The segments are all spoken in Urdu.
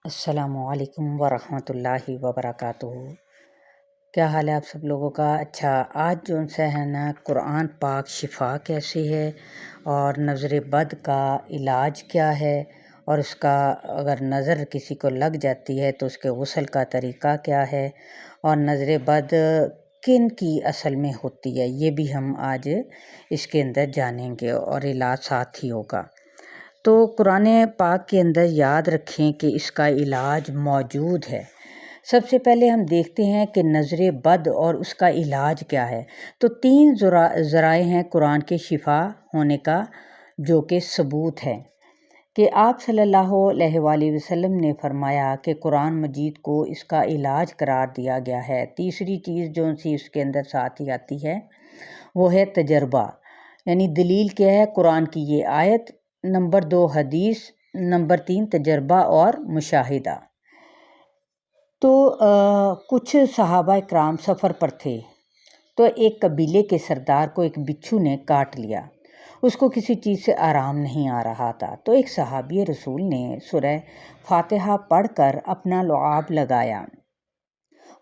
السلام علیکم ورحمۃ اللہ وبرکاتہ۔ کیا حال ہے آپ سب لوگوں کا؟ اچھا، آج جو ہے نا قرآن پاک شفا کیسے ہے اور نظر بد کا علاج کیا ہے، اور اس کا اگر نظر کسی کو لگ جاتی ہے تو اس کے غسل کا طریقہ کیا ہے، اور نظر بد کن کی اصل میں ہوتی ہے، یہ بھی ہم آج اس کے اندر جانیں گے اور علاج ساتھ ہی ہوگا۔ تو قرآن پاک کے اندر یاد رکھیں کہ اس کا علاج موجود ہے۔ سب سے پہلے ہم دیکھتے ہیں کہ نظر بد اور اس کا علاج کیا ہے۔ تو 3 ذرائع ہیں قرآن کے شفا ہونے کا جو کہ ثبوت ہے کہ آپ صلی اللہ علیہ وآلہ وسلم نے فرمایا کہ قرآن مجید کو اس کا علاج قرار دیا گیا ہے۔ تیسری چیز جو اس کے اندر ساتھ ہی آتی ہے وہ ہے تجربہ، یعنی دلیل کیا ہے؟ قرآن کی یہ آیت، نمبر 2 حدیث، نمبر 3 تجربہ اور مشاہدہ۔ تو کچھ صحابہ کرام سفر پر تھے تو ایک قبیلے کے سردار کو ایک بچھو نے کاٹ لیا۔ اس کو کسی چیز سے آرام نہیں آ رہا تھا، تو ایک صحابی رسول نے سورہ فاتحہ پڑھ کر اپنا لعاب لگایا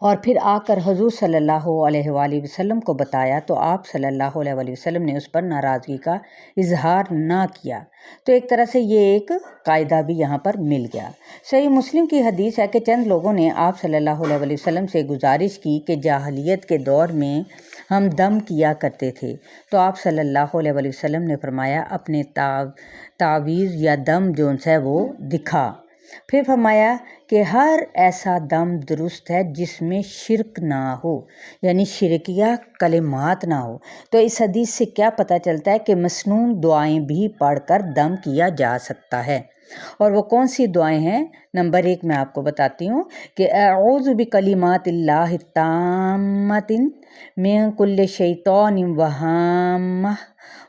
اور پھر آ کر حضور صلی اللہ علیہ وآلہ وسلم کو بتایا، تو آپ صلی اللہ علیہ وآلہ وسلم نے اس پر ناراضگی کا اظہار نہ کیا۔ تو ایک طرح سے یہ ایک قاعدہ بھی یہاں پر مل گیا۔ صحیح مسلم کی حدیث ہے کہ چند لوگوں نے آپ صلی اللہ علیہ وآلہ وسلم سے گزارش کی کہ جاہلیت کے دور میں ہم دم کیا کرتے تھے، تو آپ صلی اللہ علیہ وآلہ وسلم نے فرمایا اپنے تعویذ یا دم جو ہے وہ دکھا۔ پھر فرمایا کہ ہر ایسا دم درست ہے جس میں شرک نہ ہو، یعنی شرکیہ کلمات نہ ہو۔ تو اس حدیث سے کیا پتہ چلتا ہے کہ مسنون دعائیں بھی پڑھ کر دم کیا جا سکتا ہے۔ اور وہ کون سی دعائیں ہیں؟ نمبر 1 میں آپ کو بتاتی ہوں کہ اعوذ بکلمات اللہ التامات من کل شیطان وہامہ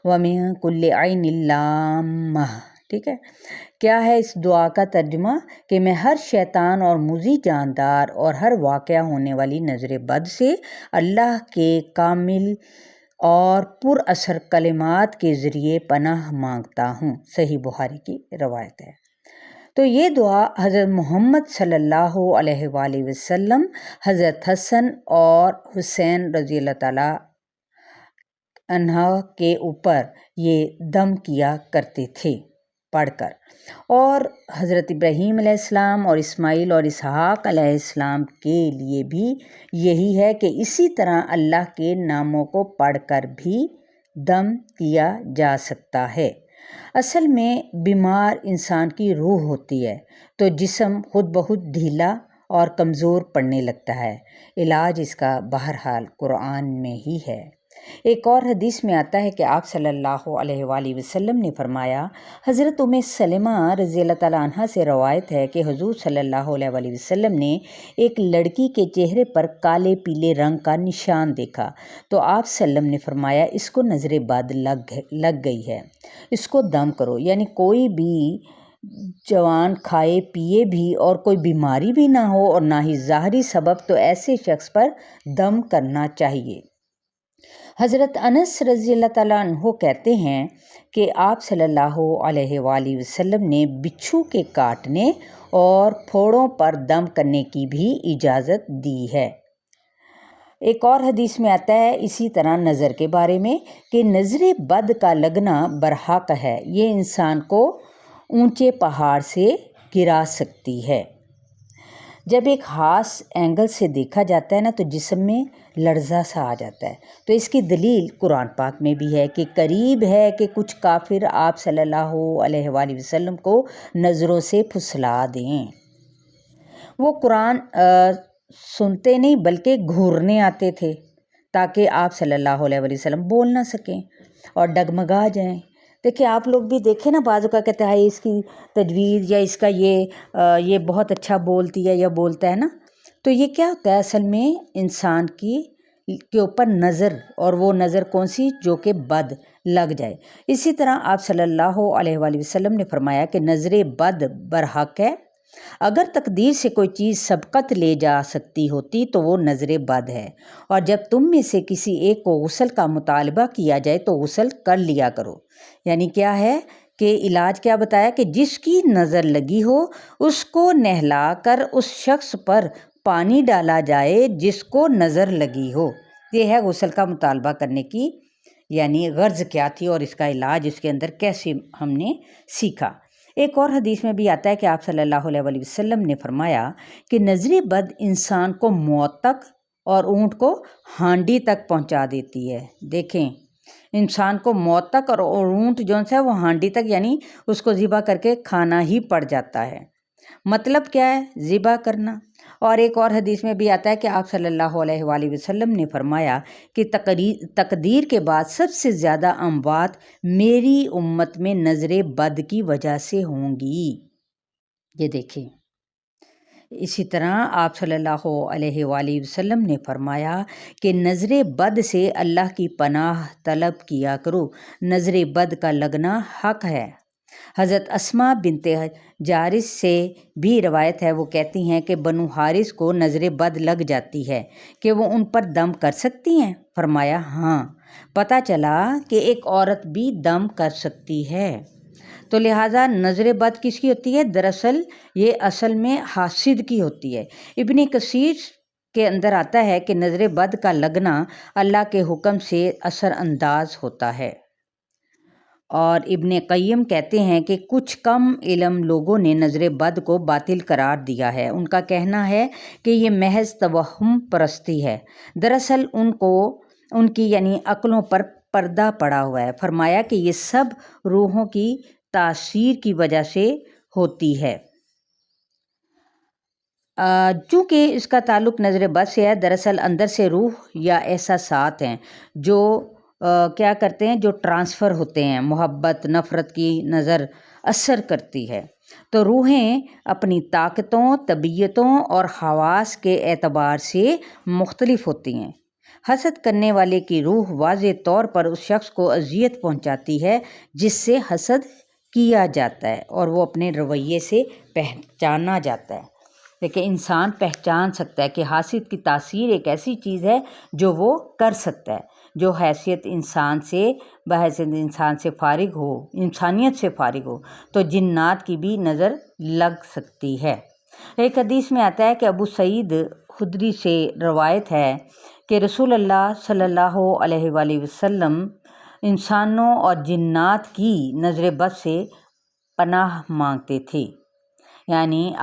ومن کل عین لامہ۔ ٹھیک ہے، کیا ہے اس دعا کا ترجمہ؟ کہ میں ہر شیطان اور مضی جاندار اور ہر واقعہ ہونے والی نظر بد سے اللہ کے کامل اور پر اثر کلمات کے ذریعے پناہ مانگتا ہوں۔ صحیح بخاری کی روایت ہے۔ تو یہ دعا حضرت محمد صلی اللہ علیہ وآلہ وسلم حضرت حسن اور حسین رضی اللہ تعالیٰ عنہ کے اوپر یہ دم کیا کرتے تھے پڑھ کر، اور حضرت ابراہیم علیہ السلام اور اسماعیل اور اسحاق علیہ السلام کے لیے بھی یہی ہے کہ اسی طرح اللہ کے ناموں کو پڑھ کر بھی دم کیا جا سکتا ہے۔ اصل میں بیمار انسان کی روح ہوتی ہے تو جسم خود بخود ڈھیلا اور کمزور پڑنے لگتا ہے۔ علاج اس کا بہرحال قرآن میں ہی ہے۔ ایک اور حدیث میں آتا ہے کہ آپ صلی اللہ علیہ وآلہ وسلم نے فرمایا، حضرت ام سلمہ رضی اللہ تعالیٰ عنہ سے روایت ہے کہ حضور صلی اللہ علیہ وآلہ وسلم نے ایک لڑکی کے چہرے پر کالے پیلے رنگ کا نشان دیکھا، تو آپ صلی اللہ علیہ وسلم نے فرمایا اس کو نظر بد لگ گئی ہے، اس کو دم کرو۔ یعنی کوئی بھی جوان کھائے پیے بھی اور کوئی بیماری بھی نہ ہو اور نہ ہی ظاہری سبب، تو ایسے شخص پر دم کرنا چاہیے۔ حضرت انس رضی اللہ تعالیٰ عنہ کہتے ہیں کہ آپ صلی اللہ علیہ وآلہ وسلم نے بچھو کے کاٹنے اور پھوڑوں پر دم کرنے کی بھی اجازت دی ہے۔ ایک اور حدیث میں آتا ہے اسی طرح نظر کے بارے میں کہ نظر بد کا لگنا برحق ہے، یہ انسان کو اونچے پہاڑ سے گرا سکتی ہے۔ جب ایک خاص اینگل سے دیکھا جاتا ہے نا تو جسم میں لرزہ سا آ جاتا ہے، تو اس کی دلیل قرآن پاک میں بھی ہے کہ قریب ہے کہ کچھ کافر آپ صلی اللہ علیہ وآلہ وسلم کو نظروں سے پھسلا دیں۔ وہ قرآن سنتے نہیں بلکہ گھورنے آتے تھے تاکہ آپ صلی اللہ علیہ وآلہ وسلم بول نہ سکیں اور ڈگمگا جائیں۔ دیکھیں آپ لوگ بھی دیکھیں نا، بعض اوقات کہتے ہیں اس کی تجویز یا اس کا یہ بہت اچھا بولتی ہے یا بولتا ہے نا، تو یہ کیا ہوتا ہے اصل میں انسان کے اوپر نظر، اور وہ نظر کون سی؟ جو کہ بد لگ جائے۔ اسی طرح آپ صلی اللہ علیہ وآلہ وسلم نے فرمایا کہ نظر بد برحق ہے، اگر تقدیر سے کوئی چیز سبقت لے جا سکتی ہوتی تو وہ نظر بد ہے، اور جب تم میں سے کسی ایک کو غسل کا مطالبہ کیا جائے تو غسل کر لیا کرو۔ یعنی کیا ہے کہ علاج کیا بتایا کہ جس کی نظر لگی ہو اس کو نہلا کر اس شخص پر پانی ڈالا جائے جس کو نظر لگی ہو۔ یہ ہے غسل کا مطالبہ کرنے کی یعنی غرض کیا تھی اور اس کا علاج اس کے اندر کیسے ہم نے سیکھا۔ ایک اور حدیث میں بھی آتا ہے کہ آپ صلی اللہ علیہ وآلہ وسلم نے فرمایا کہ نظر بد انسان کو موت تک اور اونٹ کو ہانڈی تک پہنچا دیتی ہے۔ دیکھیں، انسان کو موت تک اور اونٹ جون سا ہے وہ ہانڈی تک، یعنی اس کو ذبح کر کے کھانا ہی پڑ جاتا ہے۔ مطلب کیا ہے؟ ذبح کرنا۔ اور ایک اور حدیث میں بھی آتا ہے کہ آپ صلی اللہ علیہ وآلہ وسلم نے فرمایا کہ تقدیر کے بعد سب سے زیادہ اموات میری امت میں نظر بد کی وجہ سے ہوں گی۔ یہ دیکھیں، اسی طرح آپ صلی اللہ علیہ وآلہ وسلم نے فرمایا کہ نظر بد سے اللہ کی پناہ طلب کیا کرو، نظر بد کا لگنا حق ہے۔ حضرت اسماء بنت جارث سے بھی روایت ہے، وہ کہتی ہیں کہ بنو حارث کو نظر بد لگ جاتی ہے کہ وہ ان پر دم کر سکتی ہیں؟ فرمایا ہاں۔ پتہ چلا کہ ایک عورت بھی دم کر سکتی ہے۔ تو لہٰذا نظر بد کس کی ہوتی ہے؟ دراصل یہ اصل میں حاسد کی ہوتی ہے۔ ابن کثیر کے اندر آتا ہے کہ نظر بد کا لگنا اللہ کے حکم سے اثر انداز ہوتا ہے۔ اور ابن قیم کہتے ہیں کہ کچھ کم علم لوگوں نے نظر بد کو باطل قرار دیا ہے۔ ان کا کہنا ہے کہ یہ محض توہم پرستی ہے، دراصل ان کی یعنی عقلوں پر پردہ پڑا ہوا ہے۔ فرمایا کہ یہ سب روحوں کی تاثیر کی وجہ سے ہوتی ہے۔ چونکہ اس کا تعلق نظر بد سے ہے، دراصل اندر سے روح یا احساسات ہیں جو کیا کرتے ہیں، جو ٹرانسفر ہوتے ہیں۔ محبت، نفرت کی نظر اثر کرتی ہے، تو روحیں اپنی طاقتوں، طبیعتوں اور حواس کے اعتبار سے مختلف ہوتی ہیں۔ حسد کرنے والے کی روح واضح طور پر اس شخص کو اذیت پہنچاتی ہے جس سے حسد کیا جاتا ہے، اور وہ اپنے رویے سے پہچانا جاتا ہے۔ لیکن انسان پہچان سکتا ہے کہ حاسد کی تاثیر ایک ایسی چیز ہے جو وہ کر سکتا ہے، جو بحیثیت انسان سے فارغ ہو، انسانیت سے فارغ ہو، تو جنات کی بھی نظر لگ سکتی ہے۔ ایک حدیث میں آتا ہے کہ ابو سعید خدری سے روایت ہے کہ رسول اللہ صلی اللہ علیہ وآلہ وسلم انسانوں اور جنات کی نظر بد سے پناہ مانگتے تھے۔ یعنی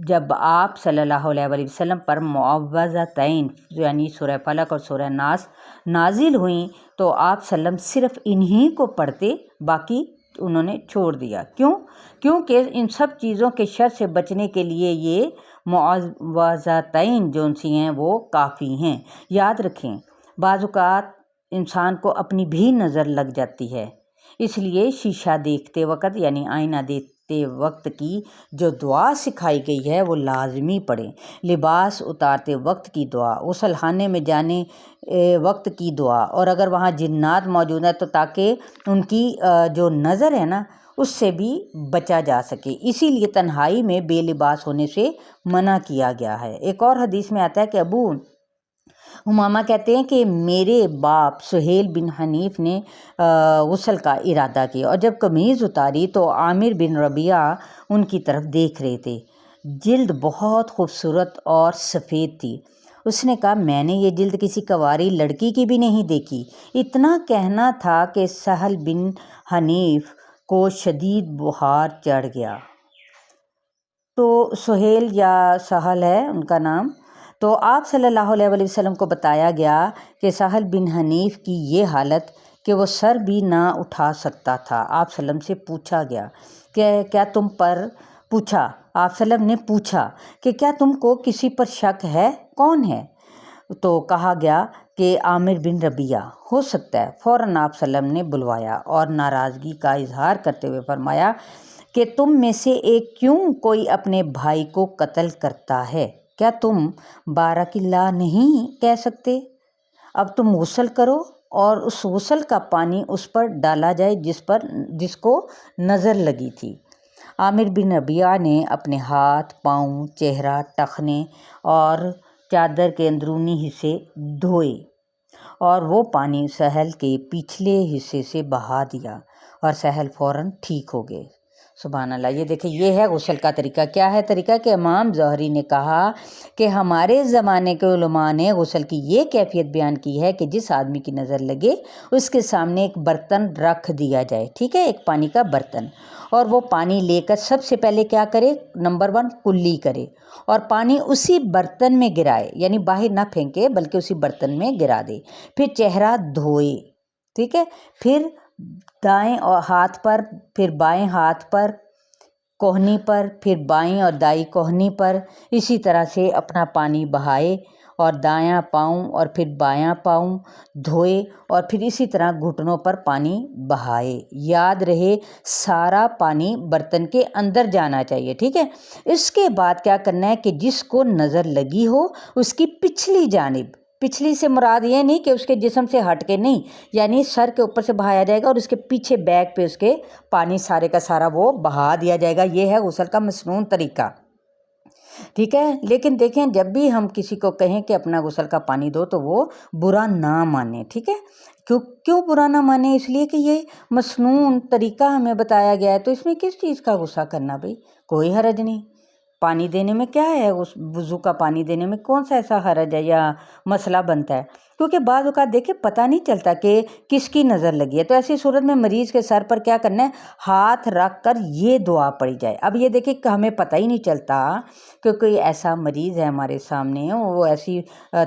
جب آپ صلی اللہ علیہ وآلہ وسلم پر معوذتین یعنی سورہ فلق اور سورہ ناس نازل ہوئیں تو آپ صلی اللہ علیہ وسلم صرف انہی کو پڑھتے، باقی انہوں نے چھوڑ دیا۔ کیونکہ ان سب چیزوں کے شر سے بچنے کے لیے یہ معوذتین جو سی ہیں وہ کافی ہیں۔ یاد رکھیں، بعض اوقات انسان کو اپنی بھی نظر لگ جاتی ہے، اس لیے شیشہ دیکھتے وقت یعنی آئینہ دیکھتے وقت کی جو دعا سکھائی گئی ہے وہ لازمی پڑھیں۔ لباس اتارتے وقت کی دعا، غسل خانے میں جانے وقت کی دعا، اور اگر وہاں جنات موجود ہیں تو تاکہ ان کی جو نظر ہے نا اس سے بھی بچا جا سکے، اسی لیے تنہائی میں بے لباس ہونے سے منع کیا گیا ہے۔ ایک اور حدیث میں آتا ہے کہ ابو امامہ کہتے ہیں کہ میرے باپ سہیل بن حنیف نے غسل کا ارادہ کیا، اور جب قمیض اتاری تو عامر بن ربیعہ ان کی طرف دیکھ رہے تھے۔ جلد بہت خوبصورت اور سفید تھی۔ اس نے کہا میں نے یہ جلد کسی کنواری لڑکی کی بھی نہیں دیکھی۔ اتنا کہنا تھا کہ سہل بن حنیف کو شدید بخار چڑھ گیا۔ تو سہیل یا سہل ہے ان کا نام، تو آپ صلی اللہ علیہ وآلہ وسلم کو بتایا گیا کہ سہل بن حنیف کی یہ حالت کہ وہ سر بھی نہ اٹھا سکتا تھا۔ آپ صلی اللہ علیہ وسلم سے پوچھا گیا کہ کیا تم پر پوچھا آپ صلی اللہ علیہ وسلم نے پوچھا کہ کیا تم کو کسی پر شک ہے؟ کون ہے؟ تو کہا گیا کہ عامر بن ربیعہ ہو سکتا ہے۔ فوراً آپ صلی اللہ علیہ وسلم نے بلوایا اور ناراضگی کا اظہار کرتے ہوئے فرمایا کہ تم میں سے ایک کیوں کوئی اپنے بھائی کو قتل کرتا ہے؟ کیا تم بارک اللہ نہیں کہہ سکتے؟ اب تم غسل کرو اور اس غسل کا پانی اس پر ڈالا جائے جس کو نظر لگی تھی۔ عامر بن ربیعہ نے اپنے ہاتھ، پاؤں، چہرہ، ٹخنے اور چادر کے اندرونی حصے دھوئے اور وہ پانی سہل کے پچھلے حصے سے بہا دیا اور سہل فوراً ٹھیک ہو گئے۔ سبحان اللہ۔ یہ دیکھیں، یہ ہے غسل کا طریقہ۔ کیا ہے طریقہ؟ کہ امام ظہری نے کہا کہ ہمارے زمانے کے علماء نے غسل کی یہ کیفیت بیان کی ہے کہ جس آدمی کی نظر لگے اس کے سامنے ایک برتن رکھ دیا جائے، ٹھیک ہے، ایک پانی کا برتن، اور وہ پانی لے کر سب سے پہلے کیا کرے؟ نمبر 1 کلی کرے، اور پانی اسی برتن میں گرائے، یعنی باہر نہ پھینکے بلکہ اسی برتن میں گرا دے۔ پھر چہرہ دھوئے، ٹھیک ہے، پھر دائیں ہاتھ پر، پھر بائیں ہاتھ پر کوہنی پر، پھر بائیں اور دائیں کوہنی پر، اسی طرح سے اپنا پانی بہائے اور دایاں پاؤں اور پھر بایاں پاؤں دھوئے، اور پھر اسی طرح گھٹنوں پر پانی بہائے۔ یاد رہے سارا پانی برتن کے اندر جانا چاہیے، ٹھیک ہے۔ اس کے بعد کیا کرنا ہے کہ جس کو نظر لگی ہو اس کی پچھلی جانب، پچھلی سے مراد یہ نہیں کہ اس کے جسم سے ہٹ کے نہیں، یعنی سر کے اوپر سے بہایا جائے گا اور اس کے پیچھے بیک پہ اس کے پانی سارے کا سارا وہ بہا دیا جائے گا۔ یہ ہے غسل کا مسنون طریقہ، ٹھیک ہے۔ لیکن دیکھیں، جب بھی ہم کسی کو کہیں کہ اپنا غسل کا پانی دو تو وہ برا نہ مانے، ٹھیک ہے۔ کیوں برا نہ مانے؟ اس لیے کہ یہ مسنون طریقہ ہمیں بتایا گیا ہے، تو اس میں کس چیز کا غصہ کرنا بھائی؟ کوئی حرج نہیں۔ پانی دینے میں کیا ہے؟ اس وضو کا پانی دینے میں کون سا ایسا حرج ہے یا مسئلہ بنتا ہے؟ کیونکہ بعض اوقات دیکھیں پتہ نہیں چلتا کہ کس کی نظر لگی ہے، تو ایسی صورت میں مریض کے سر پر کیا کرنا ہے؟ ہاتھ رکھ کر یہ دعا پڑھی جائے۔ اب یہ دیکھیں کہ ہمیں پتہ ہی نہیں چلتا کہ کوئی ایسا مریض ہے ہمارے سامنے، وہ ایسی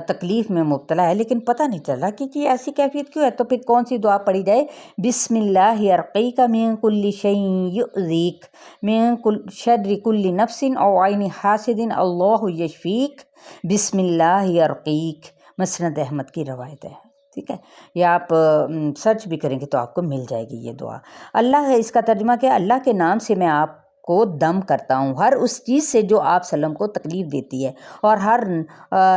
تکلیف میں مبتلا ہے، لیکن پتہ نہیں چل رہا کہ یہ ایسی کیفیت کیوں ہے، تو پھر کون سی دعا پڑھی جائے؟ بسم اللہ ارقیک من کل شیء یؤذیک من شر کل نفس او عین حاسد اللہ یشفیک بسم اللہ ارقیک۔ مسند احمد کی روایت ہے، ٹھیک ہے۔ یہ آپ سرچ بھی کریں گے تو آپ کو مل جائے گی یہ دعا۔ اللہ ہے اس کا ترجمہ کہ اللہ کے نام سے میں آپ کو دم کرتا ہوں ہر اس چیز سے جو آپ سلم کو تکلیف دیتی ہے، اور ہر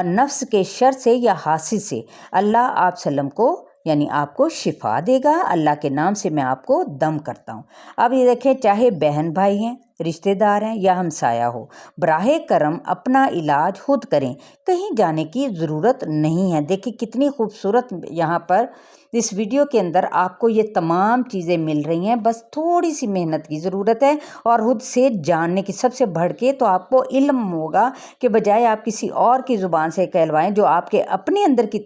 نفس کے شر سے یا حاسد سے۔ اللہ آپ سلم کو یعنی آپ کو شفا دے گا، اللہ کے نام سے میں آپ کو دم کرتا ہوں۔ اب یہ دیکھیں، چاہے بہن بھائی ہیں، رشتہ دار ہیں یا ہمسایہ ہو، براہ کرم اپنا علاج خود کریں، کہیں جانے کی ضرورت نہیں ہے۔ دیکھیں کتنی خوبصورت یہاں پر اس ویڈیو کے اندر آپ کو یہ تمام چیزیں مل رہی ہیں، بس تھوڑی سی محنت کی ضرورت ہے اور خود سے جاننے کی۔ سب سے بڑھ کے تو آپ کو علم ہوگا کہ بجائے آپ کسی اور کی زبان سے کہلوائیں، جو آپ کے اپنے اندر کی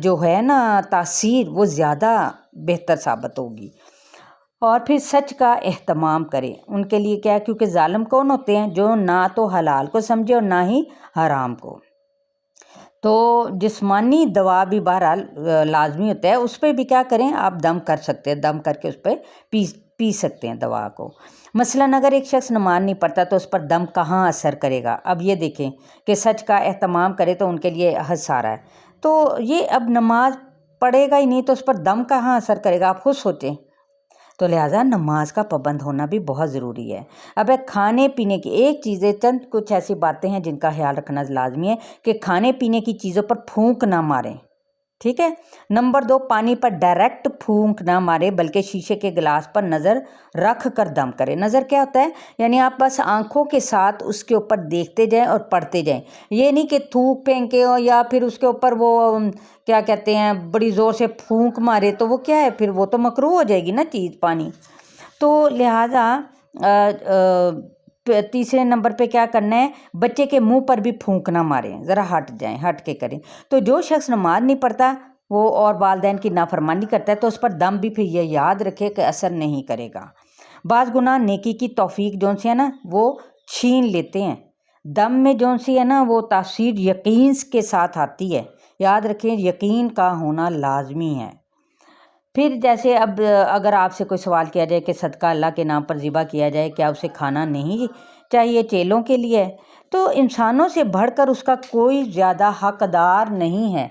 جو ہے نا تاثیر وہ زیادہ بہتر ثابت ہوگی۔ اور پھر سچ کا اہتمام کریں۔ ان کے لیے کیا ہے؟ کیونکہ ظالم کون ہوتے ہیں؟ جو نہ تو حلال کو سمجھے اور نہ ہی حرام کو۔ تو جسمانی دوا بھی بہرحال لازمی ہوتا ہے، اس پہ بھی کیا کریں؟ آپ دم کر سکتے ہیں، دم کر کے اس پہ پی سکتے ہیں دوا کو۔ مثلاً اگر ایک شخص نماز نہیں پڑھتا تو اس پر دم کہاں اثر کرے گا؟ اب یہ دیکھیں کہ سچ کا اہتمام کرے تو ان کے لیے حد سارا ہے۔ تو یہ اب نماز پڑھے گا ہی نہیں تو اس پر دم کہاں اثر کرے گا؟ آپ خود سوچیں۔ تو لہٰذا نماز کا پابند ہونا بھی بہت ضروری ہے۔ اب کھانے پینے کی ایک چیزیں، چند کچھ ایسی باتیں ہیں جن کا خیال رکھنا لازمی ہے کہ کھانے پینے کی چیزوں پر پھونک نہ ماریں، ٹھیک ہے۔ نمبر 2، پانی پر ڈائریکٹ پھونک نہ مارے بلکہ شیشے کے گلاس پر نظر رکھ کر دم کرے۔ نظر کیا ہوتا ہے؟ یعنی آپ بس آنکھوں کے ساتھ اس کے اوپر دیکھتے جائیں اور پڑھتے جائیں، یہ نہیں کہ تھوک پھینکے ہو یا پھر اس کے اوپر وہ کیا کہتے ہیں بڑی زور سے پھونک مارے، تو وہ کیا ہے؟ پھر وہ تو مکروہ ہو جائے گی نا چیز پانی۔ تو لہٰذا تیسرے نمبر پہ کیا کرنا ہے؟ بچے کے منہ پر بھی پھونک نہ ماریں، ذرا ہٹ جائیں، ہٹ کے کریں۔ تو جو شخص نماز نہیں پڑھتا وہ اور والدین کی نافرمانی کرتا ہے تو اس پر دم بھی پھر یہ یاد رکھے کہ اثر نہیں کرے گا۔ بعض گناہ نیکی کی توفیق جون سی ہے نا وہ چھین لیتے ہیں، دم میں جون سی ہے نا وہ تاثیر یقین کے ساتھ آتی ہے، یاد رکھیں یقین کا ہونا لازمی ہے۔ پھر جیسے اب اگر آپ سے کوئی سوال کیا جائے کہ صدقہ اللہ کے نام پر ذبح کیا جائے، کیا اسے کھانا نہیں چاہیے؟ چیلوں کے لیے ہے، تو انسانوں سے بڑھ کر اس کا کوئی زیادہ حقدار نہیں ہے۔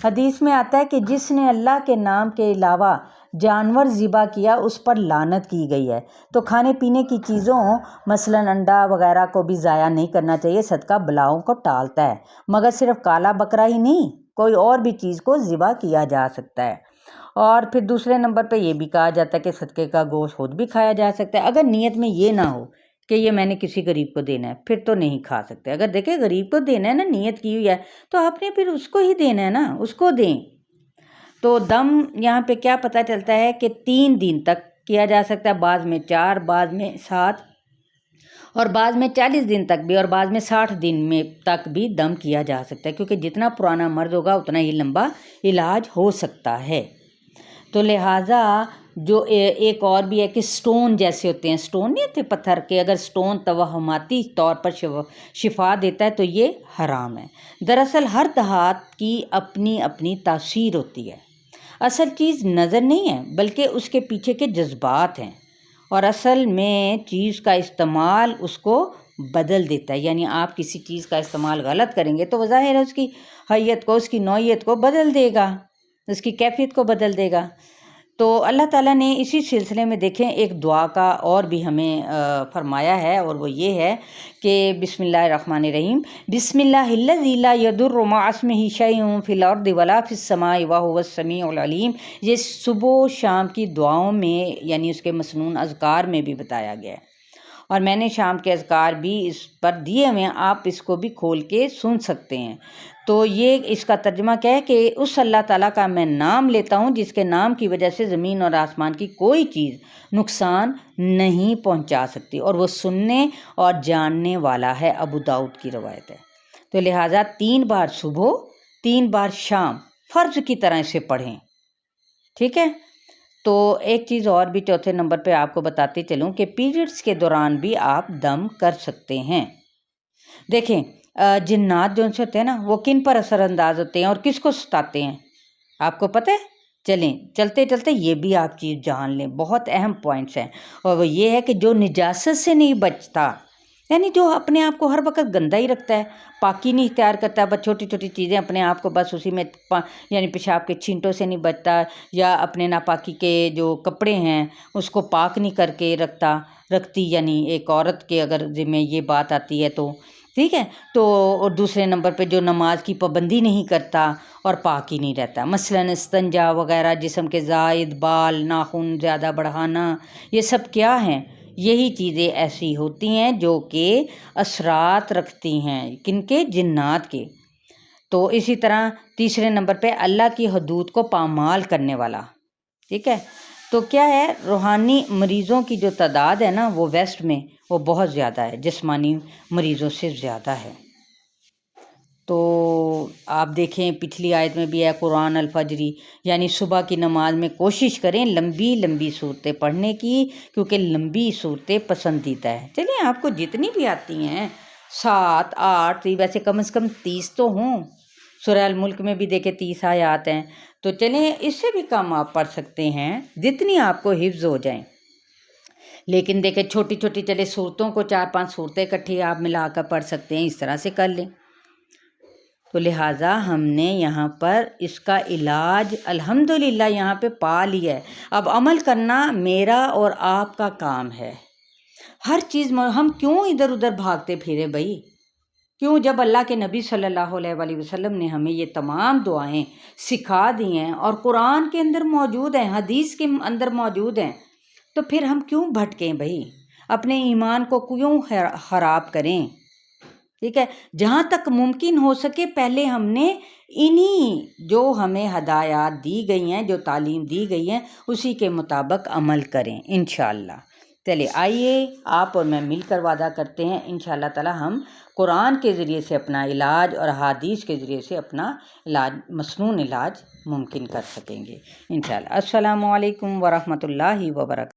حدیث میں آتا ہے کہ جس نے اللہ کے نام کے علاوہ جانور ذبح کیا اس پر لعنت کی گئی ہے۔ تو کھانے پینے کی چیزوں مثلاً انڈا وغیرہ کو بھی ضائع نہیں کرنا چاہیے، صدقہ بلاؤں کو ٹالتا ہے۔ مگر صرف کالا بکرا ہی نہیں، کوئی اور بھی چیز کو ذبح کیا جا سکتا ہے۔ اور پھر دوسرے نمبر پہ یہ بھی کہا جاتا ہے کہ صدقے کا گوشت خود بھی کھایا جا سکتا ہے، اگر نیت میں یہ نہ ہو کہ یہ میں نے کسی غریب کو دینا ہے، پھر تو نہیں کھا سکتے۔ اگر دیکھیں غریب کو دینا ہے نا، نیت کی ہوئی ہے تو آپ نے پھر اس کو ہی دینا ہے نا، اس کو دیں۔ تو دم یہاں پہ کیا پتہ چلتا ہے کہ 3 دن تک کیا جا سکتا ہے، بعض میں 4، بعض میں 7 اور بعض میں 40 دن تک بھی اور بعض میں 60 دن میں تک بھی دم کیا جا سکتا ہے، کیونکہ جتنا پرانا مرض ہوگا اتنا ہی لمبا علاج ہو سکتا ہے۔ تو لہٰذا جو ایک اور بھی ہے کہ سٹون جیسے ہوتے ہیں، سٹون نہیں ہوتے پتھر کے، اگر سٹون توہماتی طور پر شفا دیتا ہے تو یہ حرام ہے۔ دراصل ہر دھات کی اپنی اپنی تاثیر ہوتی ہے، اصل چیز نظر نہیں ہے بلکہ اس کے پیچھے کے جذبات ہیں، اور اصل میں چیز کا استعمال اس کو بدل دیتا ہے، یعنی آپ کسی چیز کا استعمال غلط کریں گے تو وہ ظاہر ہے اس کی حیت کو، اس کی نوعیت کو بدل دے گا، اس کی کیفیت کو بدل دے گا۔ تو اللہ تعالیٰ نے اسی سلسلے میں دیکھیں ایک دعا کا اور بھی ہمیں فرمایا ہے، اور وہ یہ ہے کہ بسم اللہ الرحمن الرحیم، بسم اللہ الذی لا یضر مع اسمہ شیء فی الارض ولا فی السماء وہو السمیع العلیم۔ یہ صبح و شام کی دعاؤں میں یعنی اس کے مسنون اذکار میں بھی بتایا گیا ہے، اور میں نے شام کے اذکار بھی اس پر دیے ہوئے ہیں، آپ اس کو بھی کھول کے سن سکتے ہیں۔ تو یہ اس کا ترجمہ کیا ہے کہ اس اللہ تعالیٰ کا میں نام لیتا ہوں جس کے نام کی وجہ سے زمین اور آسمان کی کوئی چیز نقصان نہیں پہنچا سکتی، اور وہ سننے اور جاننے والا ہے، ابو داؤد کی روایت ہے۔ تو لہٰذا 3 بار صبح 3 بار شام فرض کی طرح اسے پڑھیں، ٹھیک ہے۔ تو ایک چیز اور بھی چوتھے نمبر پہ آپ کو بتاتے چلوں کہ پیریڈز کے دوران بھی آپ دم کر سکتے ہیں۔ دیکھیں جنات جو ان سے ہوتے ہیں نا، وہ کن پر اثر انداز ہوتے ہیں اور کس کو ستاتے ہیں، آپ کو پتہ ہے؟ چلیں چلتے چلتے یہ بھی آپ چیز جان لیں، بہت اہم پوائنٹس ہیں، اور وہ یہ ہے کہ جو نجاست سے نہیں بچتا، یعنی جو اپنے آپ کو ہر وقت گندا ہی رکھتا ہے، پاکی نہیں اختیار کرتا، بس چھوٹی چھوٹی چیزیں اپنے آپ کو بس اسی میں یعنی پیشاب کے چھینٹوں سے نہیں بچتا، یا اپنے ناپاکی کے جو کپڑے ہیں اس کو پاک نہیں کر کے رکھتی، یعنی ایک عورت کے اگر ذمہ یہ بات آتی ہے تو ٹھیک ہے۔ تو اور دوسرے نمبر پہ جو نماز کی پابندی نہیں کرتا اور پاک ہی نہیں رہتا، مثلاً استنجا وغیرہ، جسم کے زائد بال ناخن زیادہ بڑھانا، یہ سب کیا ہیں؟ یہی چیزیں ایسی ہوتی ہیں جو کہ اثرات رکھتی ہیں، کن کے؟ جنات کے۔ تو اسی طرح تیسرے نمبر پہ اللہ کی حدود کو پامال کرنے والا، ٹھیک ہے۔ تو کیا ہے، روحانی مریضوں کی جو تعداد ہے نا وہ ویسٹ میں وہ بہت زیادہ ہے، جسمانی مریضوں سے زیادہ ہے۔ تو آپ دیکھیں پچھلی آیت میں بھی ہے قرآن الفجری، یعنی صبح کی نماز میں کوشش کریں لمبی لمبی صورتیں پڑھنے کی، کیونکہ لمبی صورتیں پسندیدہ ہے۔ چلیں آپ کو جتنی بھی آتی ہیں 7 8 ویسے کم از کم 30 تو ہوں، سورہ الملک میں بھی دیکھیں 30 آیات ہیں، تو چلیں اس سے بھی کم آپ پڑھ سکتے ہیں جتنی آپ کو حفظ ہو جائیں، لیکن دیکھیں چھوٹی چھوٹی چلے صورتوں کو 4 5 صورتیں اکٹھی آپ ملا کر پڑھ سکتے ہیں، اس طرح سے کر لیں۔ تو لہٰذا ہم نے یہاں پر اس کا علاج الحمدللہ یہاں پہ پا لیا ہے، اب عمل کرنا میرا اور آپ کا کام ہے۔ ہر چیز ہم کیوں ادھر ادھر بھاگتے پھرے بھائی، کیوں؟ جب اللہ کے نبی صلی اللہ علیہ وآلہ وسلم نے ہمیں یہ تمام دعائیں سکھا دی ہیں اور قرآن کے اندر موجود ہیں، حدیث کے اندر موجود ہیں، تو پھر ہم کیوں بھٹکیں بھائی، اپنے ایمان کو کیوں خراب کریں؟ ٹھیک ہے، جہاں تک ممکن ہو سکے پہلے ہم نے انہی جو ہمیں ہدایات دی گئی ہیں، جو تعلیم دی گئی ہیں، اسی کے مطابق عمل کریں انشاءاللہ۔ چلے آئیے آپ اور میں مل کر وعدہ کرتے ہیں انشاءاللہ تعالی ہم قرآن کے ذریعے سے اپنا علاج اور احادیث کے ذریعے سے اپنا علاج، مسنون علاج ممکن کر سکیں گے انشاءاللہ۔ السلام علیکم ورحمۃ اللہ وبرکاتہ۔